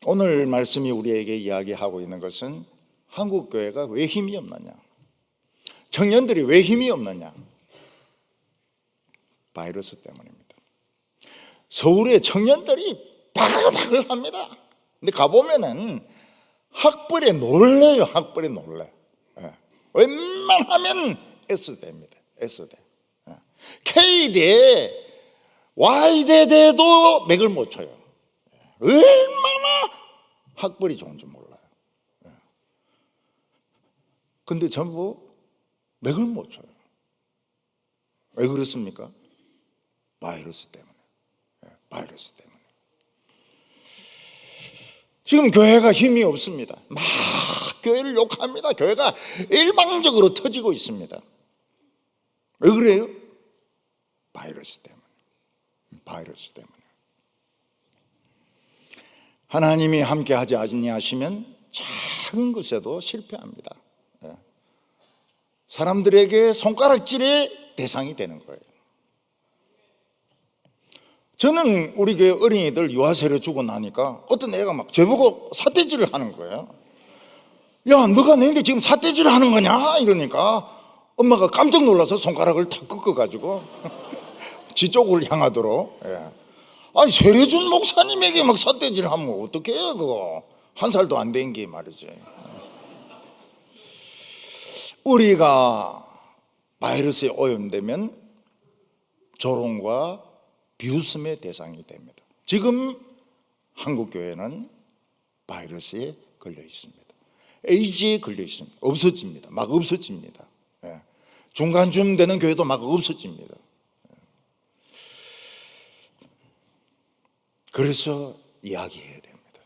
A: 오늘 말씀이 우리에게 이야기하고 있는 것은 한국 교회가 왜 힘이 없느냐, 청년들이 왜 힘이 없느냐, 바이러스 때문입니다. 서울의 청년들이 바글바글 합니다. 근데 가보면은 학벌에 놀래요. 학벌에 놀래. 웬만하면 S대입니다. S대. K대, Y대 대도 맥을 못 쳐요. 얼마나 학벌이 좋은지 몰라요. 근데 전부 맥을 못 쳐요. 왜 그렇습니까? 바이러스 때문에. 바이러스 때문에. 지금 교회가 힘이 없습니다. 막 교회를 욕합니다. 교회가 일방적으로 터지고 있습니다. 왜 그래요? 바이러스 때문에. 바이러스 때문에. 하나님이 함께 하지 아니하시면 작은 것에도 실패합니다. 사람들에게 손가락질의 대상이 되는 거예요. 저는 우리 교회 어린이들 유아세례 주고 나니까 어떤 애가 막 저보고 삿대질을 하는 거예요. 야, 너가 내한테 지금 삿대질을 하는 거냐? 이러니까 엄마가 깜짝 놀라서 손가락을 탁 꺾어가지고 지 쪽을 향하도록. 아니, 세례 준 목사님에게 막 삿대질 하면 어떡해 그거. 한 살도 안 된 게 말이지. 우리가 바이러스에 오염되면 조롱과 비웃음의 대상이 됩니다. 지금 한국교회는 바이러스에 걸려 있습니다. 에이즈에 걸려 있습니다. 없어집니다. 막 없어집니다. 중간쯤 되는 교회도 막 없어집니다. 그래서 이야기해야 됩니다.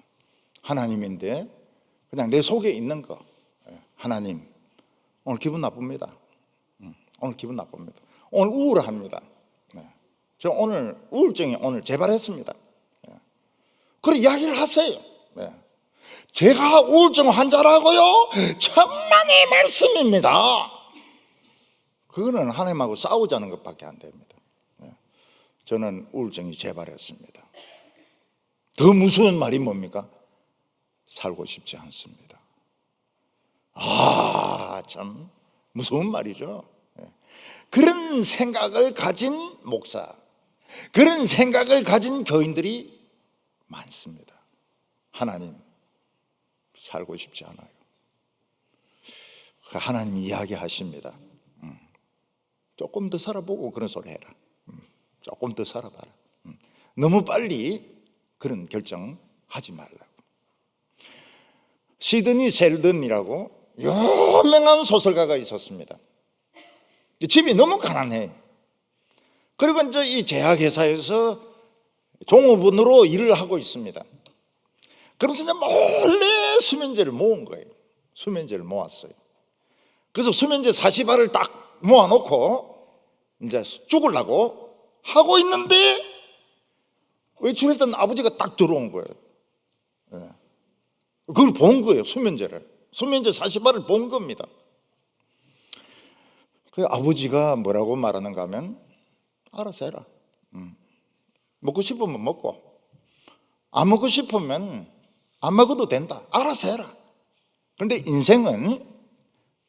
A: 하나님인데 그냥 내 속에 있는 거. 하나님, 오늘 기분 나쁩니다. 오늘 기분 나쁩니다. 오늘 우울합니다. 저 오늘 우울증이 오늘 재발했습니다. 그래 이야기를 하세요. 제가 우울증 환자라고요? 천만의 말씀입니다. 그거는 하나님하고 싸우자는 것밖에 안 됩니다. 저는 우울증이 재발했습니다. 더 무서운 말이 뭡니까? 살고 싶지 않습니다. 참 무서운 말이죠. 그런 생각을 가진 목사, 그런 생각을 가진 교인들이 많습니다. 하나님, 살고 싶지 않아요. 하나님이 이야기하십니다. 조금 더 살아보고 그런 소리 해라. 조금 더 살아봐라. 너무 빨리 그런 결정하지 말라고. 시드니 셀든이라고 유명한 소설가가 있었습니다. 집이 너무 가난해. 그리고 이제 이 제약회사에서 종업원으로 일을 하고 있습니다. 그러면서 이제 몰래 수면제를 모은 거예요. 수면제를 모았어요. 그래서 수면제 40알을 딱 모아놓고 이제 죽으려고 하고 있는데 외출했던 아버지가 딱 들어온 거예요. 그걸 본 거예요. 수면제 40알을 본 겁니다. 그 아버지가 뭐라고 말하는가 하면 알아서 해라. 먹고 싶으면 먹고 안 먹고 싶으면 안 먹어도 된다. 알아서 해라. 그런데 인생은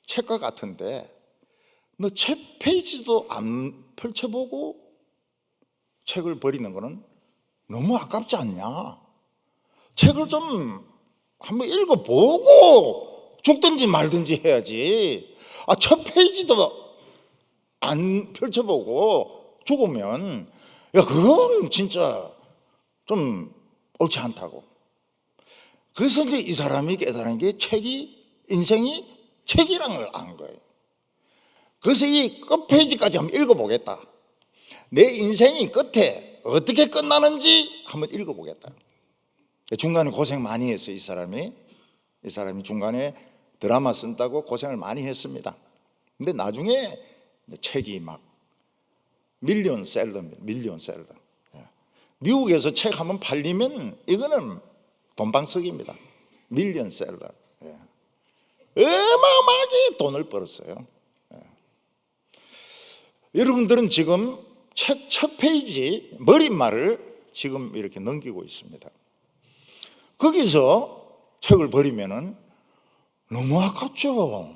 A: 책과 같은데 너 책 페이지도 안 펼쳐보고 책을 버리는 거는 너무 아깝지 않냐. 책을 좀 한번 읽어보고 죽든지 말든지 해야지. 첫 페이지도 안 펼쳐보고 죽으면 그건 진짜 좀 옳지 않다고. 그래서 이제 이 사람이 깨달은 게 인생이 책이란 걸 안 거예요. 그래서 이 끝페이지까지 한번 읽어보겠다. 내 인생이 끝에 어떻게 끝나는지 한번 읽어보겠다. 중간에 고생 많이 했어요. 이 사람이 중간에 드라마 쓴다고 고생을 많이 했습니다. 근데 나중에 책이 막 밀리언셀러입니다. 밀리언셀러. 미국에서 책 한번 팔리면 이거는 돈방석입니다. 밀리언셀러. 어마어마하게 돈을 벌었어요. 여러분들은 지금 책 첫 페이지 머릿말을 지금 이렇게 넘기고 있습니다. 거기서 책을 버리면은 너무 아깝죠.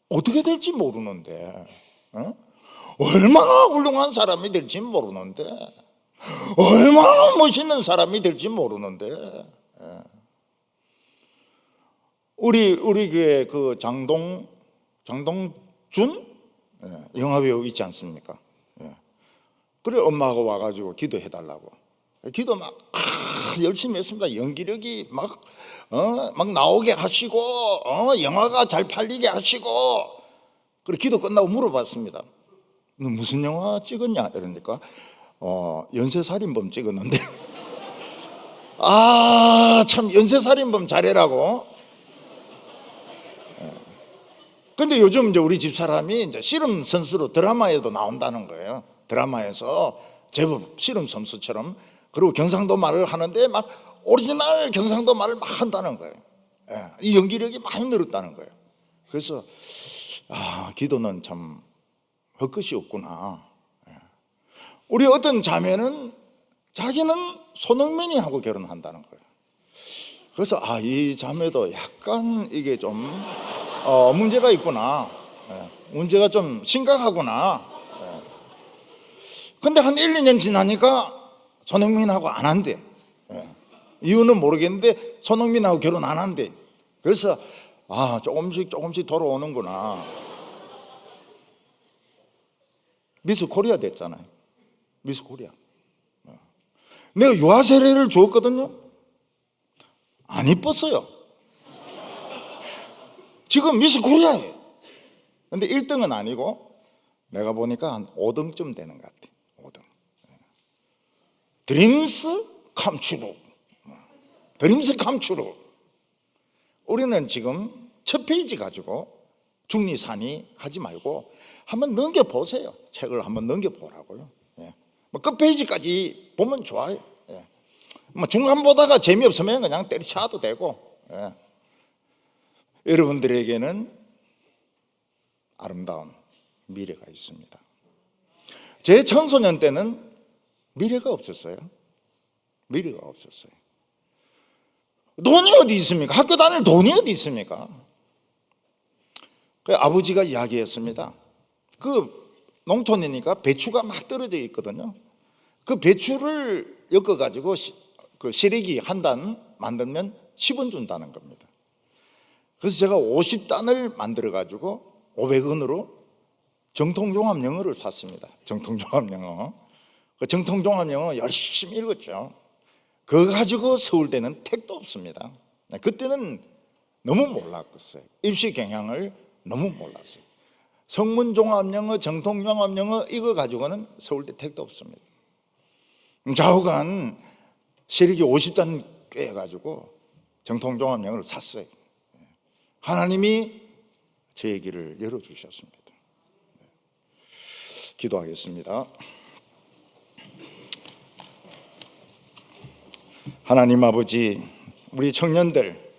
A: 어떻게 될지 모르는데, 얼마나 훌륭한 사람이 될지 모르는데, 얼마나 멋있는 사람이 될지 모르는데. 우리 교회 그 장동준 영화배우 있지 않습니까? 그래 엄마가 와가지고 기도해 달라고. 기도 막 열심히 했습니다. 연기력이 막 나오게 하시고 영화가 잘 팔리게 하시고. 그래 기도 끝나고 물어봤습니다. 너 무슨 영화 찍었냐? 이러니까 연쇄살인범 찍었는데 참 연쇄살인범 잘해라고. 근데 요즘 이제 우리 집사람이 이제 씨름 선수로 드라마에도 나온다는 거예요. 드라마에서 제법 씨름 선수처럼, 그리고 경상도 말을 하는데 막 오리지널 경상도 말을 막 한다는 거예요. 이 연기력이 많이 늘었다는 거예요. 그래서 기도는 참 헛것이 없구나. 우리 어떤 자매는 자기는 손흥민이하고 결혼한다는 거예요. 그래서 이 자매도 약간 이게 좀 문제가 있구나. 문제가 좀 심각하구나. 근데 한 1, 2년 지나니까 손흥민하고 안 한대. 이유는 모르겠는데 손흥민하고 결혼 안 한대. 그래서 조금씩 돌아오는구나. 미스 코리아 됐잖아요. 미스 코리아. 내가 유아 세례를 주었거든요. 안 이뻤어요. 지금 미스 코리아예요. 근데 1등은 아니고 내가 보니까 한 5등쯤 되는 것 같아. 5등. 드림스 캄추루. 드림스 캄추루. 우리는 지금 첫 페이지 가지고 중리산이 하지 말고 한번 넘겨보세요. 책을 한번 넘겨보라고요. 끝 페이지까지 보면 좋아요. 중간 보다가 재미없으면 그냥 때려쳐도 되고. 여러분들에게는 아름다운 미래가 있습니다. 제 청소년 때는 미래가 없었어요. 미래가 없었어요. 돈이 어디 있습니까? 학교 다닐 돈이 어디 있습니까? 아버지가 이야기했습니다. 그 농촌이니까 배추가 막 떨어져 있거든요. 그 배추를 엮어가지고 그 시래기 한 단 만들면 10원 준다는 겁니다. 그래서 제가 50단을 만들어가지고 500원으로 정통종합영어를 샀습니다. 정통종합영어. 그 정통종합영어 열심히 읽었죠. 그거 가지고 서울대는 택도 없습니다. 그때는 너무 몰랐어요. 입시 경향을 너무 몰랐어요. 성문종합영어, 정통종합영어 이거 가지고는 서울대 택도 없습니다. 좌우간 시래기 50단 꿰가지고 정통종합영어를 샀어요. 하나님이 제 길을 열어주셨습니다. 기도하겠습니다. 하나님 아버지, 우리 청년들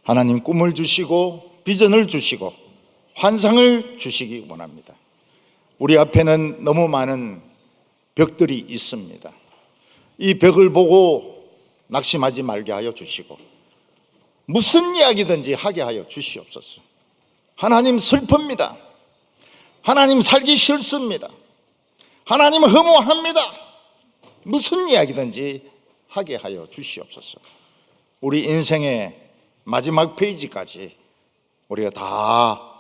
A: 하나님 꿈을 주시고 비전을 주시고 환상을 주시기 원합니다. 우리 앞에는 너무 많은 벽들이 있습니다. 이 벽을 보고 낙심하지 말게 하여 주시고 무슨 이야기든지 하게 하여 주시옵소서. 하나님 슬픕니다. 하나님 살기 싫습니다. 하나님 허무합니다. 무슨 이야기든지 하게 하여 주시옵소서. 우리 인생의 마지막 페이지까지 우리가 다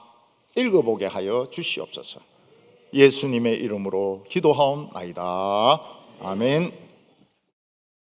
A: 읽어보게 하여 주시옵소서. 예수님의 이름으로 기도하옵나이다. 아멘.